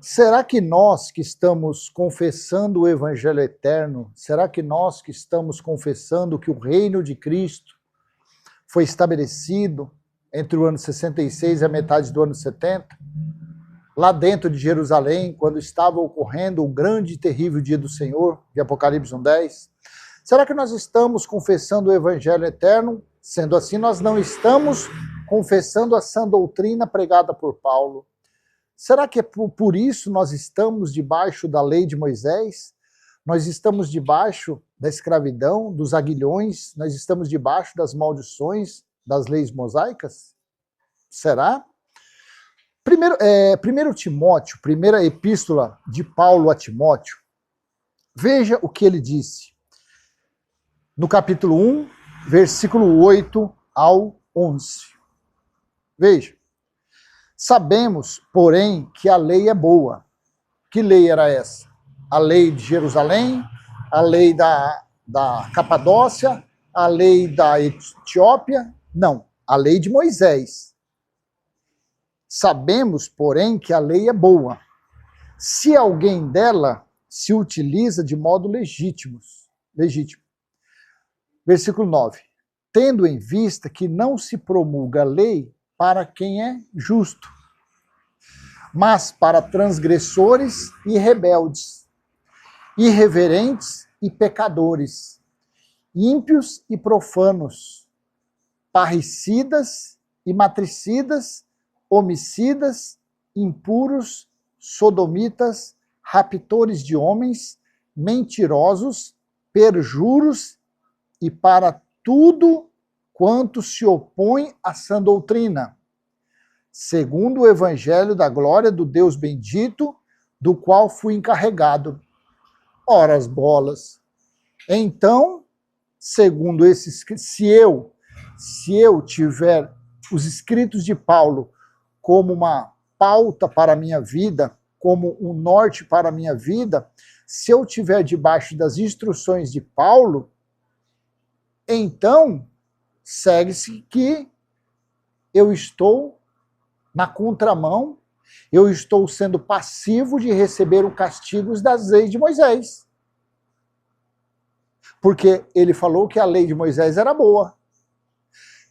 Será que nós que estamos confessando o Evangelho eterno, será que nós que estamos confessando que o reino de Cristo foi estabelecido entre o ano 66 e a metade do ano 70, lá dentro de Jerusalém, quando estava ocorrendo o grande e terrível dia do Senhor, de Apocalipse 1:10, será que nós estamos confessando o Evangelho eterno? Sendo assim, nós não estamos confessando a sã doutrina pregada por Paulo. Será que é por isso nós estamos debaixo da lei de Moisés? Nós estamos debaixo da escravidão, dos aguilhões? Nós estamos debaixo das maldições das leis mosaicas? Será? Primeiro Timóteo, primeira epístola de Paulo a Timóteo, veja o que ele disse. No capítulo 1, versículo 8 ao 11. Veja. Sabemos, porém, que a lei é boa. Que lei era essa? A lei de Jerusalém, a lei da Capadócia, a lei da Etiópia? Não, a lei de Moisés. Sabemos, porém, que a lei é boa, se alguém dela se utiliza de modo legítimo. Versículo 9. Tendo em vista que não se promulga a lei para quem é justo, mas para transgressores e rebeldes, irreverentes e pecadores, ímpios e profanos, parricidas e matricidas, homicidas, impuros, sodomitas, raptores de homens, mentirosos, perjuros e para tudo quanto se opõe à sã doutrina, segundo o evangelho da glória do Deus bendito, do qual fui encarregado. Ora as bolas. Então, segundo esses, se eu tiver os escritos de Paulo como uma pauta para a minha vida, como um norte para a minha vida, se eu tiver debaixo das instruções de Paulo, então segue-se que eu estou na contramão, eu estou sendo passivo de receber os castigos das leis de Moisés. Porque ele falou que a lei de Moisés era boa.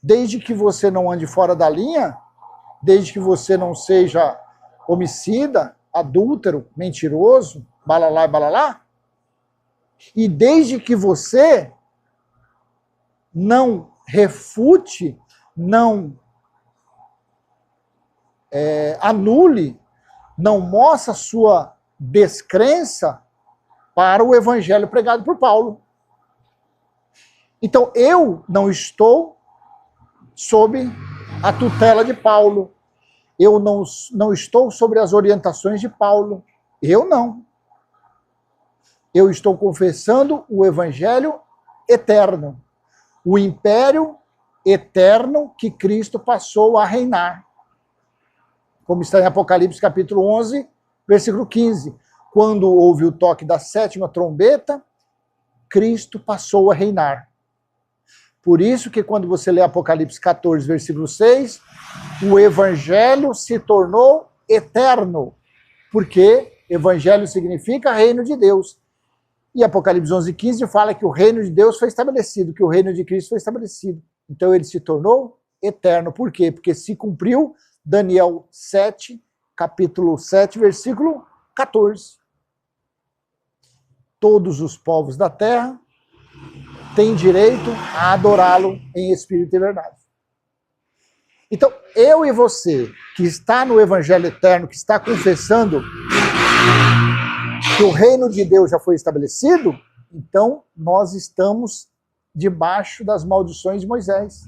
Desde que você não ande fora da linha, desde que você não seja homicida, adúltero, mentiroso, balalá e balalá, e desde que você não refute, não anule, não mostre a sua descrença para o evangelho pregado por Paulo. Então, eu não estou sob a tutela de Paulo. Eu não estou sobre as orientações de Paulo. Eu não. Eu estou confessando o evangelho eterno. O império eterno que Cristo passou a reinar. Como está em Apocalipse capítulo 11, versículo 15. Quando houve o toque da sétima trombeta, Cristo passou a reinar. Por isso que quando você lê Apocalipse 14, versículo 6, o evangelho se tornou eterno. Porque evangelho significa reino de Deus. E Apocalipse 11, 15 fala que o reino de Deus foi estabelecido, que o reino de Cristo foi estabelecido. Então ele se tornou eterno. Por quê? Porque se cumpriu Daniel 7, capítulo 7, versículo 14. Todos os povos da terra têm direito a adorá-lo em espírito e verdade. Então, eu e você, que está no evangelho eterno, que está confessando que o reino de Deus já foi estabelecido, então nós estamos debaixo das maldições de Moisés.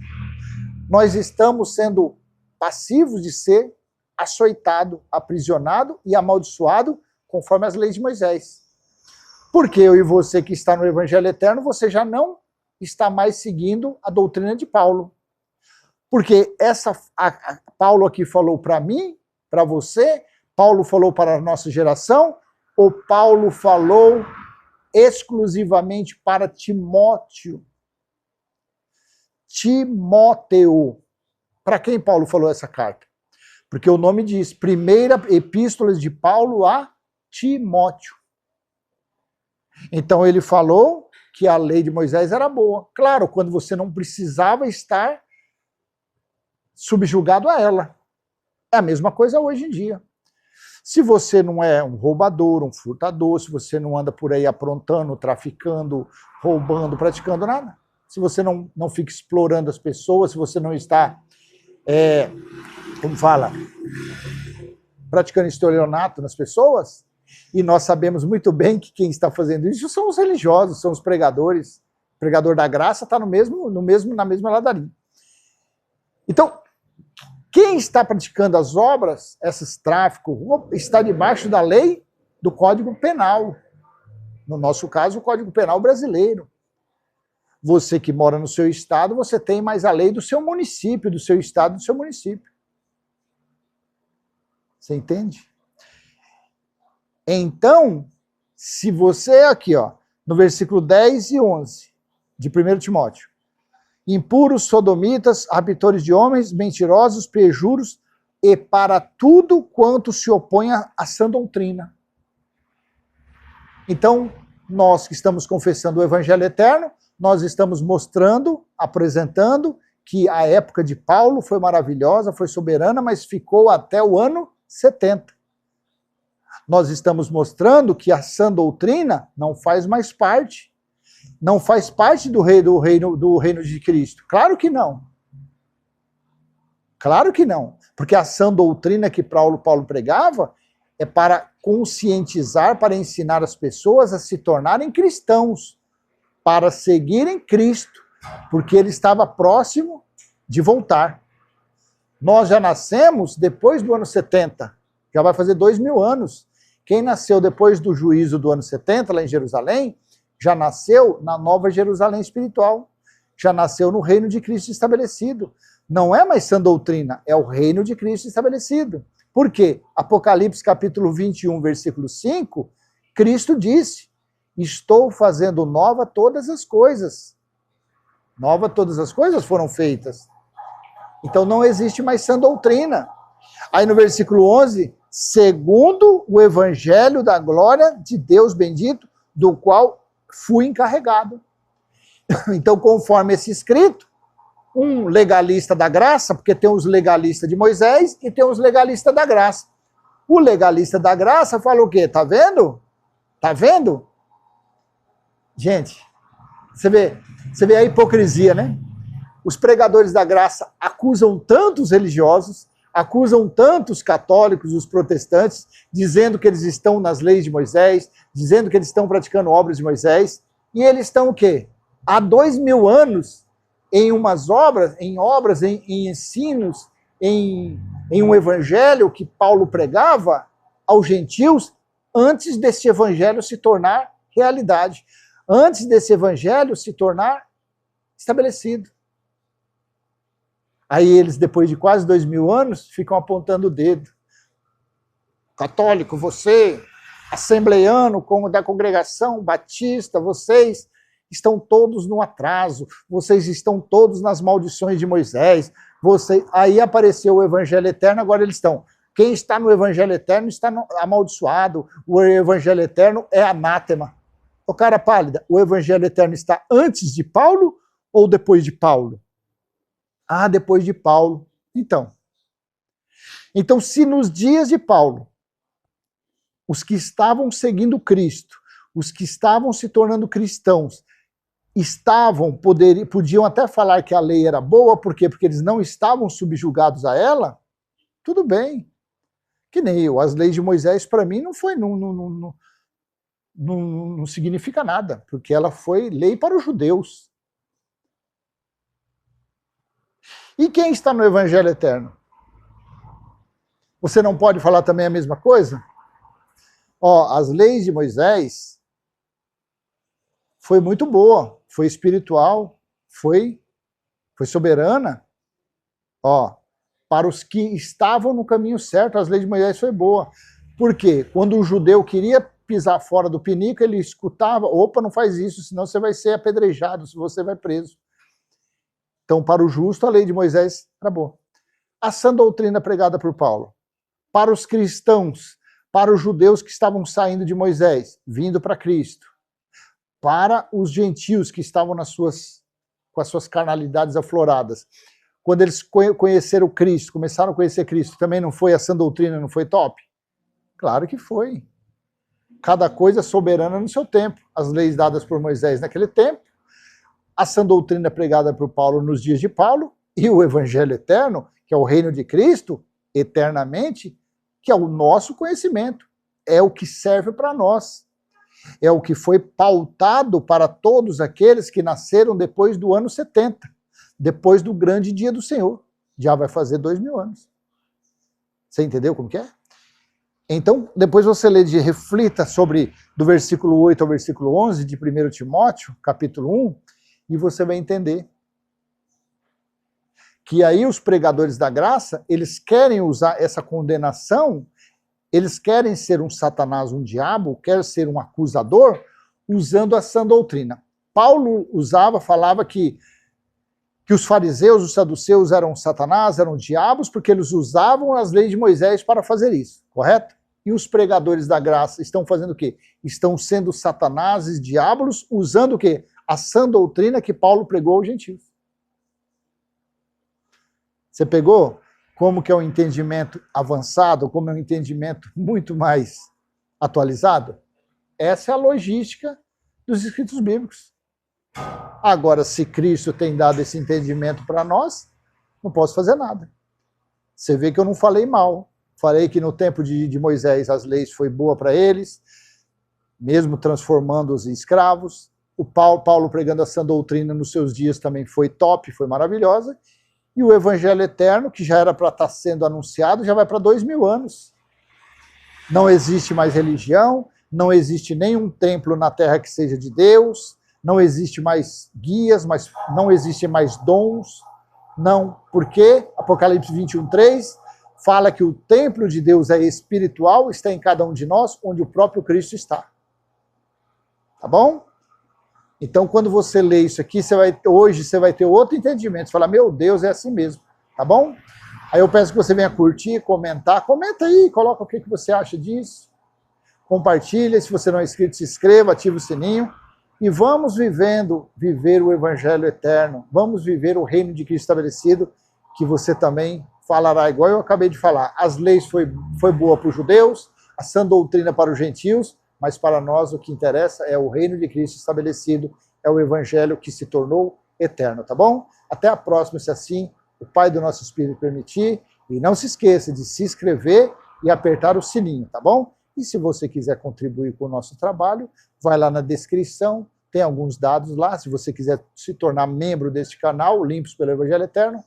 Nós estamos sendo passivos de ser açoitado, aprisionado e amaldiçoado conforme as leis de Moisés. Porque eu e você que está no evangelho eterno, você já não está mais seguindo a doutrina de Paulo. Porque Paulo aqui falou para mim, para você, Paulo falou para a nossa geração, ou Paulo falou exclusivamente para Timóteo? Timóteo. Para quem Paulo falou essa carta? Porque o nome diz, primeira epístola de Paulo a Timóteo. Então ele falou que a lei de Moisés era boa. Claro, quando você não precisava estar subjugado a ela. É a mesma coisa hoje em dia. Se você não é um roubador, um furtador, se você não anda por aí aprontando, traficando, roubando, praticando nada, se você não fica explorando as pessoas, se você não está, como fala, praticando estelionato nas pessoas, e nós sabemos muito bem que quem está fazendo isso são os religiosos, são os pregadores. O pregador da graça está na mesma ladaria. Então, quem está praticando as obras, esses tráficos, está debaixo da lei do Código Penal. No nosso caso, o Código Penal brasileiro. Você que mora no seu estado, você tem mais a lei do seu município, do seu estado, do seu município. Você entende? Então, se você aqui, ó, no versículo 10 e 11 de 1 Timóteo, impuros, sodomitas, raptores de homens, mentirosos, perjuros, e para tudo quanto se opõe à sã doutrina. Então, nós que estamos confessando o Evangelho eterno, nós estamos mostrando, apresentando que a época de Paulo foi maravilhosa, foi soberana, mas ficou até o ano 70. Nós estamos mostrando que a sã doutrina não faz mais parte. Não faz parte do reino de Cristo. Claro que não. Claro que não. Porque a sã doutrina que Paulo pregava é para conscientizar, para ensinar as pessoas a se tornarem cristãos, para seguirem Cristo, porque ele estava próximo de voltar. Nós já nascemos depois do ano 70, já vai fazer 2000 anos. Quem nasceu depois do juízo do ano 70, lá em Jerusalém, já nasceu na nova Jerusalém espiritual, já nasceu no reino de Cristo estabelecido. Não é mais sã doutrina, é o reino de Cristo estabelecido. Por quê? Apocalipse capítulo 21, versículo 5, Cristo disse, estou fazendo nova todas as coisas. Nova todas as coisas foram feitas. Então não existe mais sã doutrina. Aí no versículo 11, segundo o evangelho da glória de Deus bendito, do qual fui encarregado. Então, conforme esse escrito, um legalista da graça, porque tem os legalistas de Moisés e tem os legalistas da graça. O legalista da graça fala o quê? Tá vendo? Tá vendo? Gente, você vê a hipocrisia, né? Os pregadores da graça acusam tantos religiosos, acusam tantos católicos, os protestantes, dizendo que eles estão nas leis de Moisés, dizendo que eles estão praticando obras de Moisés, e eles estão o quê? Há 2000 anos em obras, em ensinos, em um evangelho que Paulo pregava aos gentios, antes desse evangelho se tornar realidade, antes desse evangelho se tornar estabelecido. Aí eles, depois de quase 2000 anos, ficam apontando o dedo. Católico, você, assembleiano, como da congregação batista, vocês estão todos no atraso, vocês estão todos nas maldições de Moisés. Aí apareceu o evangelho eterno, agora eles estão. Quem está no evangelho eterno está amaldiçoado, o evangelho eterno é anátema. Ô cara pálida, o evangelho eterno está antes de Paulo ou depois de Paulo? Ah, depois de Paulo. Então, se nos dias de Paulo, os que estavam seguindo Cristo, os que estavam se tornando cristãos, podiam até falar que a lei era boa, por quê? Porque eles não estavam subjugados a ela, tudo bem. Que nem eu, as leis de Moisés, para mim, não significa nada, porque ela foi lei para os judeus. E quem está no Evangelho Eterno? Você não pode falar também a mesma coisa? Ó, as leis de Moisés foi muito boa, foi espiritual, foi soberana. Ó, para os que estavam no caminho certo, as leis de Moisés foi boa. Por quê? Quando o judeu queria pisar fora do pinico, ele escutava, opa, não faz isso, senão você vai ser apedrejado, se você vai preso. Então, para o justo, a lei de Moisés era boa. a sã doutrina pregada por Paulo, para os cristãos, para os judeus que estavam saindo de Moisés, vindo para Cristo, para os gentios que estavam com as suas carnalidades afloradas. Quando eles conheceram Cristo, começaram a conhecer Cristo, também não foi a sã doutrina, não foi top? Claro que foi. Cada coisa soberana no seu tempo. As leis dadas por Moisés naquele tempo, a sã doutrina pregada por Paulo nos dias de Paulo, e o evangelho eterno, que é o reino de Cristo, eternamente, que é o nosso conhecimento. É o que serve para nós. É o que foi pautado para todos aqueles que nasceram depois do ano 70, depois do grande dia do Senhor. Já vai fazer 2000 anos. Você entendeu como que é? Então, depois você reflita sobre, do versículo 8 ao versículo 11 de 1 Timóteo, capítulo 1, e você vai entender que aí os pregadores da graça, eles querem usar essa condenação, eles querem ser um Satanás, um diabo, querem ser um acusador, usando a sã doutrina. Paulo falava que os fariseus, os saduceus eram Satanás, eram diabos, porque eles usavam as leis de Moisés para fazer isso, correto? E os pregadores da graça estão fazendo o quê? Estão sendo Satanás, diabos, usando o quê? A sã doutrina que Paulo pregou aos gentios. Você pegou como que é um entendimento avançado, como é um entendimento muito mais atualizado? Essa é a logística dos escritos bíblicos. Agora, se Cristo tem dado esse entendimento para nós, não posso fazer nada. Você vê que eu não falei mal. Falei que no tempo de Moisés as leis foi boa para eles, mesmo transformando-os em escravos. O Paulo pregando a sã doutrina nos seus dias também foi top, foi maravilhosa. E o evangelho eterno, que já era para estar sendo anunciado, já vai para 2000 anos. Não existe mais religião, não existe nenhum templo na terra que seja de Deus, não existe mais guias, não existe mais dons. Não, porque Apocalipse 21:3 fala que o templo de Deus é espiritual, está em cada um de nós, onde o próprio Cristo está. Tá bom? Então, quando você lê isso aqui, hoje você vai ter outro entendimento. Você fala, meu Deus, é assim mesmo. Tá bom? Aí eu peço que você venha curtir, comentar. Comenta aí, coloca o que você acha disso. Compartilha. Se você não é inscrito, se inscreva, ativa o sininho. E vamos viver o evangelho eterno. Vamos viver o reino de Cristo estabelecido, que você também falará igual eu acabei de falar. As leis foi boa para os judeus, a sã doutrina para os gentios, mas para nós o que interessa é o reino de Cristo estabelecido, é o evangelho que se tornou eterno, tá bom? Até a próxima, se assim o Pai do nosso Espírito permitir. E não se esqueça de se inscrever e apertar o sininho, tá bom? E se você quiser contribuir com o nosso trabalho, vai lá na descrição, tem alguns dados lá. Se você quiser se tornar membro deste canal, Limpos pelo Evangelho Eterno,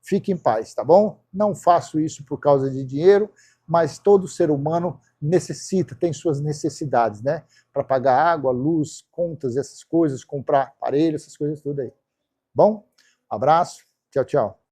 fique em paz, tá bom? Não faço isso por causa de dinheiro, mas todo ser humano necessita, tem suas necessidades, né? Para pagar água, luz, contas, essas coisas, comprar aparelho, essas coisas tudo aí. Bom? Abraço, tchau, tchau.